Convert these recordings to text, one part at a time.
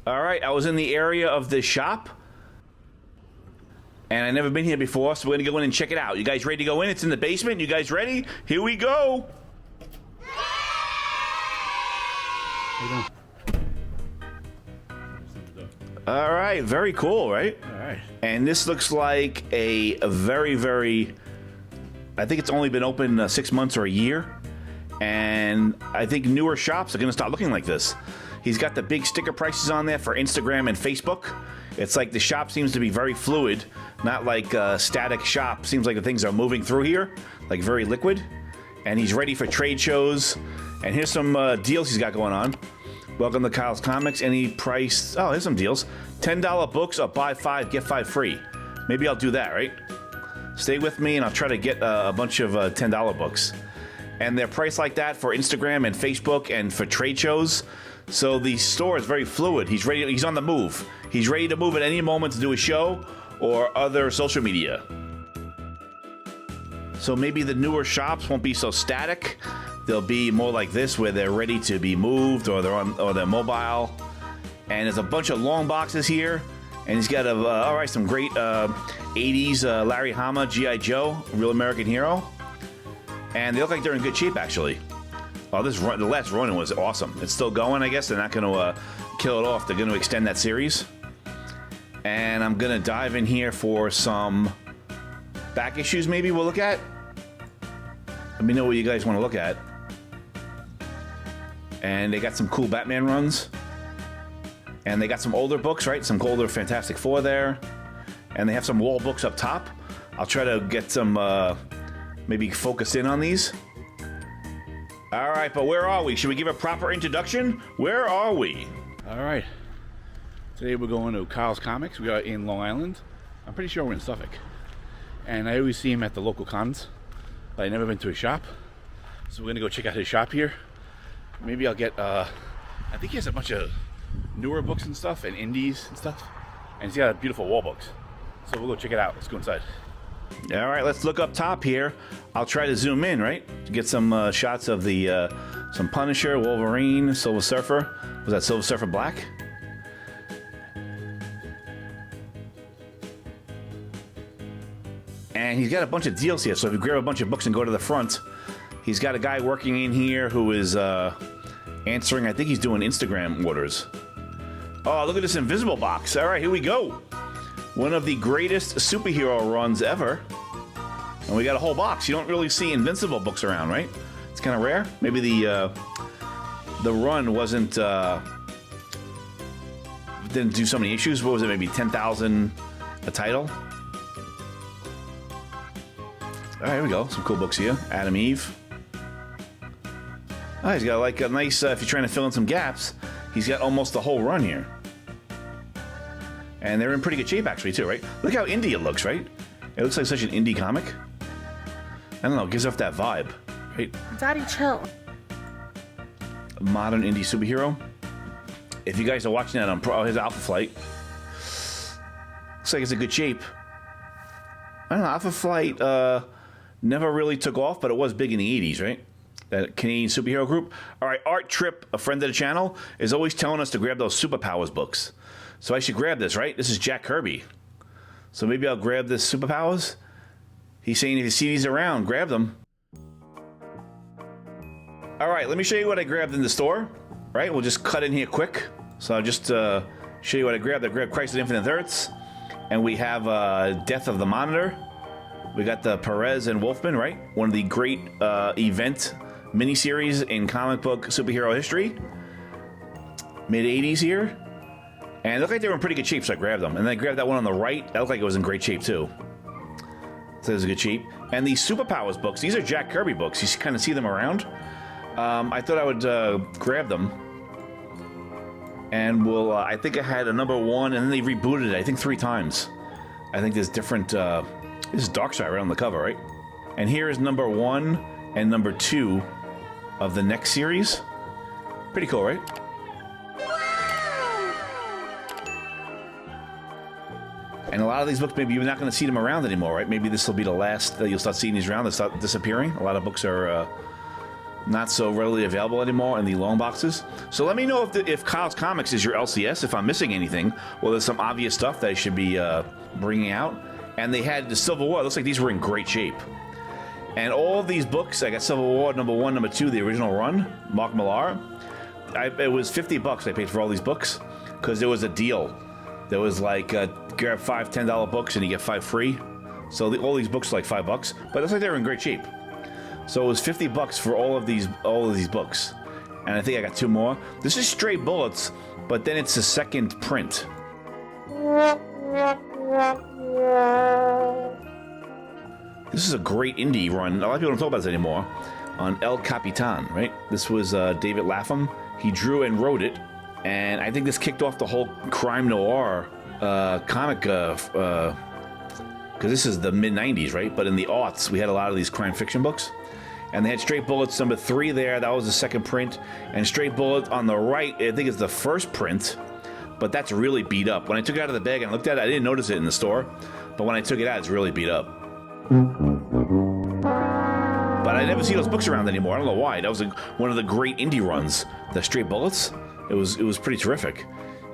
All right, I was in the area of this shop, and I've never been here before, so we're going to go in and check it out. You guys ready to go in? It's in the basement. You guys ready? Here we go. All right, very cool, right? All right. And this looks like a very, very... I think it's only been open 6 months or a year. And I think newer shops are going to start looking like this. He's got the big sticker prices on there for Instagram and Facebook. It's like the shop seems to be very fluid, not like a static shop. Seems like the things are moving through here, like very liquid. And he's ready for trade shows. And here's some deals he's got going on. Welcome to Kyle's Comics. Any price... Oh, here's some deals. $10 books or buy 5, get 5 free. Maybe I'll do that, right? Stay with me and I'll try to get a bunch of $10 books. And they're priced like that for Instagram and Facebook and for trade shows. So the store is very fluid. He's ready. He's on the move. He's ready to move at any moment to do a show or other social media. So maybe the newer shops won't be so static. They'll be more like this, where they're ready to be moved or they're mobile. And there's a bunch of long boxes here. And he's got some great 80s Larry Hama, G.I. Joe, Real American Hero. And they look like they're in good shape, actually. Oh, the last run was awesome. It's still going, I guess. They're not going to kill it off. They're going to extend that series. And I'm going to dive in here for some back issues maybe we'll look at. Let me know what you guys want to look at. And they got some cool Batman runs. And they got some older books, right? Some older Fantastic Four there. And they have some wall books up top. I'll try to get some, maybe focus in on these. All right, but where are we? Should we give a proper introduction? Where are we? All right. Today we're going to Kyle's Comics. We are in Long Island. I'm pretty sure we're in Suffolk. And I always see him at the local cons, but I've never been to his shop. So we're going to go check out his shop here. Maybe I'll get, I think he has a bunch of newer books and stuff, and indies and stuff. And he's got beautiful wall books. So we'll go check it out. Let's go inside. All right, let's look up top here. I'll try to zoom in, right? To get some shots of the some Punisher, Wolverine, Silver Surfer. Was that Silver Surfer Black? And he's got a bunch of deals here. So if you grab a bunch of books and go to the front, he's got a guy working in here who is answering. I think he's doing Instagram orders. Oh, look at this invisible box. All right, here we go. One of the greatest superhero runs ever. And we got a whole box. You don't really see Invincible books around, right? It's kind of rare. Maybe the run wasn't... didn't do so many issues. What was it? Maybe 10,000 a title? All right, here we go. Some cool books here. Adam Eve. Oh, he's got like a nice... if you're trying to fill in some gaps, he's got almost the whole run here. And they're in pretty good shape, actually, too, right? Look how indie it looks, right? It looks like such an indie comic. I don't know, it gives off that vibe, right? Daddy, chill. A modern indie superhero. If you guys are watching that on his Alpha Flight, looks like it's in good shape. I don't know, Alpha Flight never really took off, but it was big in the 80s, right? That Canadian superhero group. All right, Art Tripp, a friend of the channel, is always telling us to grab those Superpowers books. So I should grab this, right? This is Jack Kirby. So maybe I'll grab this Superpowers. He's saying if you see these around, grab them. All right, let me show you what I grabbed in the store. Right, we'll just cut in here quick. So I'll just show you what I grabbed. I grabbed Crisis on Infinite Earths. And we have Death of the Monitor. We got the Perez and Wolfman, right? One of the great event miniseries in comic book superhero history. Mid-80s here. And it looked like they were in pretty good shape, so I grabbed them. And then I grabbed that one on the right. That looked like it was in great shape, too. So it was a good shape. And these Superpowers books, these are Jack Kirby books. You kind of see them around. I thought I would grab them. And we'll, I think I had a #1, and then they rebooted it, I think 3 times. I think there's different, this is Darkseid right on the cover, right? And here is #1 and #2 of the next series. Pretty cool, right? And a lot of these books, maybe you're not going to see them around anymore, right? Maybe this will be the last that you'll start seeing these around. They'll start disappearing. A lot of books are not so readily available anymore in the long boxes. So let me know if Kyle's Comics is your LCS, if I'm missing anything, or there's some obvious stuff that I should be bringing out. And they had the Civil War. It looks like these were in great shape. And all of these books, I got Civil War ~1, #2, the original run, Mark Millar. It was $50 I paid for all these books because there was a deal. There was like grab 5 $10 books and you get 5 free. So all these books are like $5, but it looks like they were in great shape. So it was $50 for all of these books, and I think I got 2 more. This is Stray Bullets, but then it's a second print. This is a great indie run. A lot of people don't talk about this anymore. On El Capitan, right? This was David Lapham. He drew and wrote it, and I think this kicked off the whole crime noir comic. Because this is the mid-90s, right? But in the aughts, we had a lot of these crime fiction books. And they had Straight Bullets #3 there. That was the second print. And Straight Bullets on the right, I think it's the first print. But that's really beat up. When I took it out of the bag and looked at it, I didn't notice it in the store. But when I took it out, it's really beat up. But I never see those books around anymore. I don't know why. That was one of the great indie runs. The Straight Bullets. It was pretty terrific.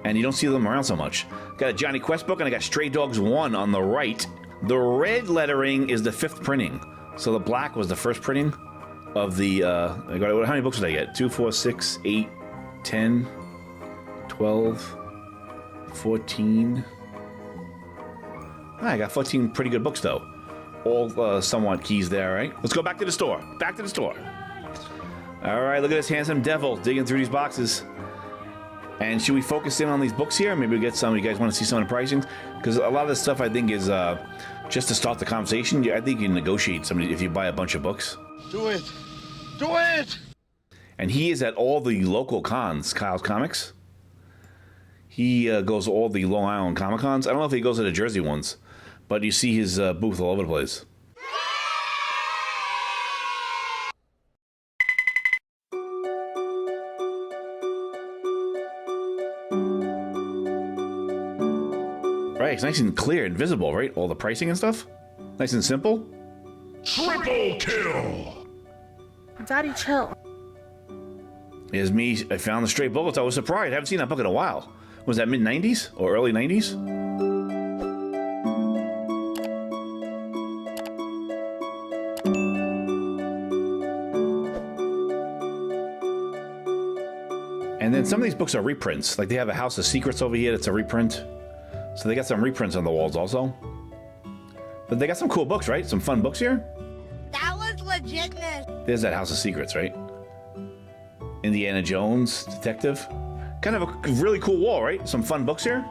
And you don't see them around so much. Got a Johnny Quest book, and I got Stray Dogs 1 on the right. The red lettering is the 5th printing. So the black was the first printing of the, how many books did I get? 2, 4, 6, 8, 10, 12, 14. I got 14 pretty good books, though. All somewhat keys there, right? Let's go back to the store. Back to the store. All right, look at this handsome devil digging through these boxes. And should we focus in on these books here? Maybe we get some. You guys want to see some of the pricing? Because a lot of this stuff, I think, is just to start the conversation. I think you can negotiate somebody if you buy a bunch of books. Do it! Do it! And he is at all the local cons, Kyle's Comics. He goes to all the Long Island Comic Cons. I don't know if he goes to the Jersey ones, but you see his booth all over the place. Right, it's nice and clear and visible, right? All the pricing and stuff. Nice and simple. Triple kill! Daddy, chill. Here's me. I found the Stray Bullets. I was surprised. I haven't seen that book in a while. Was that mid-90s or early 90s? And then some of these books are reprints. Like they have a House of Secrets over here that's a reprint. So they got some reprints on the walls also. But they got some cool books, right? Some fun books here. That was legitness. There's that House of Secrets, right? Indiana Jones, Detective. Kind of a really cool wall, right? Some fun books here.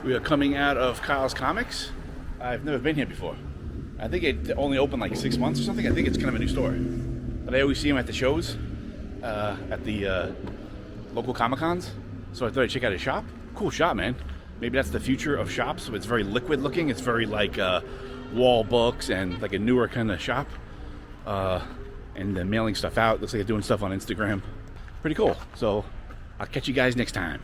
We are coming out of Kyle's Comics. I've never been here before. I think it only opened like 6 months or something. I think it's kind of a new store. But I always see him at the shows, at the local Comic Cons. So I thought I'd check out his shop. Cool shop, man. Maybe that's the future of shops. So it's very liquid looking. It's very like wall books and like a newer kind of shop. And then mailing stuff out. Looks like they're doing stuff on Instagram. Pretty cool. So I'll catch you guys next time.